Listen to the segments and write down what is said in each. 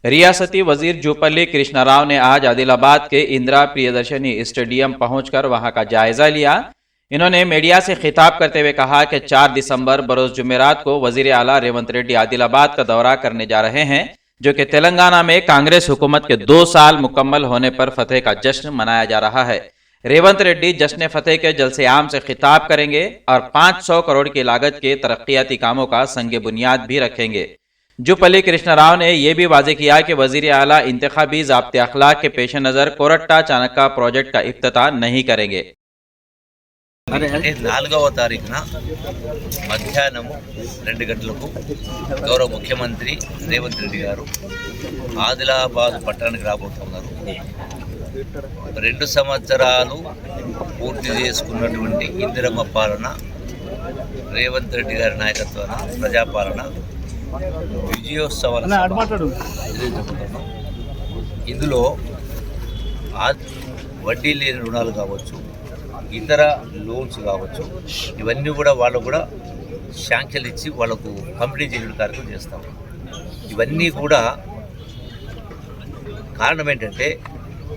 रियासती वजीर जुपल्ली कृष्णाराव ने आज आदिलाबाद के इंदिरा प्रियदर्शनी स्टेडियम पहुंचकर वहां का जायजा लिया। इन्होंने मीडिया से खिताब करते हुए कहा कि 4 दिसंबर बरोज जुमेरात को वजीर आला रेवंत रेड्डी आदिलाबाद का दौरा करने जा रहे हैं, जो कि तेलंगाना में कांग्रेस हुकूमत के 2 साल मुकम्मल होने पर फतेह का जश्न मनाया जा रहा है। रेवंत रेड्डी जश्न फतेह के जलसे आम से खिताब करेंगे और 500 करोड़ की लागत के तरक्याती कामों का संग बुनियाद भी रखेंगे। जुपल्ली कृष्णाराव ने यह भी वाजे किया कि वजीर आला इंतखाबी ज़ाब्ते अखलाक के पेश नज़र कोरट्टा चाणक्य प्रोजेक्ट का इफ्तिताह नहीं करेंगे। 4వ తారీఖున మధ్యాహ్నం 2 గంటలకు గౌరవ ముఖ్యమంత్రి రేవంత్ రెడ్డి గారు ఆదిలాబాద్ పట్టణానికి రాబోతున్నారు. 2 సంవత్సరాలు పూర్తి చేసుకున్నటువంటి ఇందిరమ్మ పాలన, రేవంత్ రెడ్డి గారి నాయకత్వాన ప్రజాపాలన విజయోత్సవాల ఇందులో వడ్డీ లేని రుణాలు కావచ్చు, ఇతర లోన్స్ కావచ్చు, ఇవన్నీ కూడా వాళ్ళు కూడా శాంక్షన్లు ఇచ్చి వాళ్ళకు పంపిణీ చేయడం కార్యక్రమం చేస్తాం. ఇవన్నీ కూడా కారణం ఏంటంటే,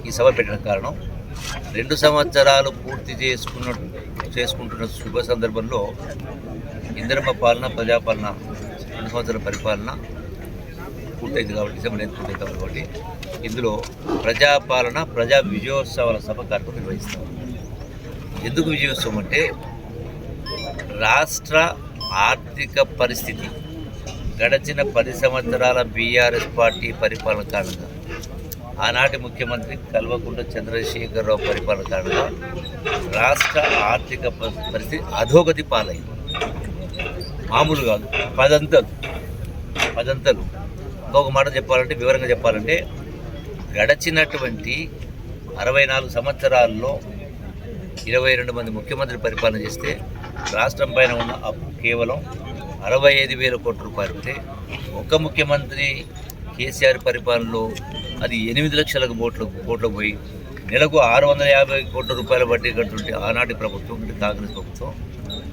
ఈ సభ పెట్టిన కారణం 2 సంవత్సరాలు పూర్తి చేసుకుంటున్న శుభ సందర్భంలో ఇందిరమ్మ పాలన, ప్రజాపాలన 2 సంవత్సరాల పరిపాలన పూర్తయింది కాబట్టి, డిసెంబర్ 9 పూర్తయింది కాబట్టి ఇందులో ప్రజాపాలన ప్రజా విజయోత్సవాల సభ కార్యక్రమం నిర్వహిస్తాం. ఎందుకు విజయోత్సవం అంటే, రాష్ట్ర ఆర్థిక పరిస్థితి గడిచిన 10 సంవత్సరాల బీఆర్ఎస్ పార్టీ పరిపాలన కారణంగా, ఆనాటి ముఖ్యమంత్రి కల్వకుంట్ల చంద్రశేఖరరావు పరిపాలన కారణంగా రాష్ట్ర ఆర్థిక పరిస్థితి అధోగతి పాలైంది. మామూలు కాదు, పదంతలు. ఇంకొక మాట చెప్పాలంటే, వివరంగా చెప్పాలంటే, గడిచినటువంటి 64 సంవత్సరాల్లో 22 మంది ముఖ్యమంత్రి పరిపాలన చేస్తే రాష్ట్రం పైన ఉన్న అప్పు కేవలం 65,000 కోట్ల రూపాయలు ఉంటే, ఒక్క ముఖ్యమంత్రి కేసీఆర్ పరిపాలనలో అది 8 లక్షల కోట్లు పోయి నెలకు 650 కోట్ల రూపాయల వడ్డీ కట్టుంటే ఆనాటి ప్రభుత్వం, కాంగ్రెస్ ప్రభుత్వం,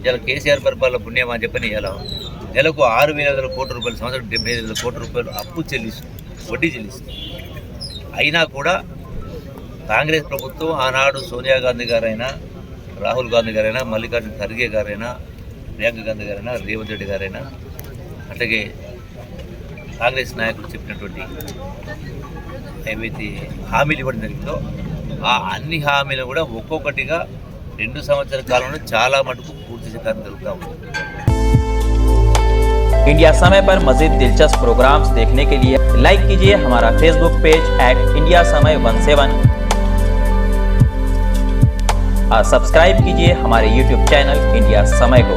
ఇలా కేసీఆర్ పరిపాలన పుణ్యమా అని చెప్పని ఇలా నెలకు 6,000 కోట్ల రూపాయలు, సంవత్సరం 75,000 కోట్ల రూపాయలు అప్పు చెల్లిస్తుంది, వడ్డీ చెల్లిస్తుంది. అయినా కూడా కాంగ్రెస్ ప్రభుత్వం ఆనాడు సోనియా గాంధీ గారైనా, రాహుల్ గాంధీ గారైనా, మల్లికార్జున ఖర్గే గారైనా, ప్రియాంక గాంధీ గారైనా, రేవంత్ రెడ్డి గారైనా, అట్లాగే కాంగ్రెస్ నాయకులు చెప్పినటువంటి ఏవైతే హామీలు ఇవ్వడం జరిగిందో ఆ అన్ని హామీలు కూడా ఒక్కొక్కటిగా 2 సంవత్సరాల కాలంలో చాలా మటుకు పూర్తి చేయడం జరుగుతూ ఉంది. इंडिया समय पर मजीद दिलचस्प प्रोग्राम्स देखने के लिए लाइक कीजिए हमारा फेसबुक पेज @IndiaSamay17 और सब्सक्राइब कीजिए हमारे YouTube चैनल इंडिया समय को।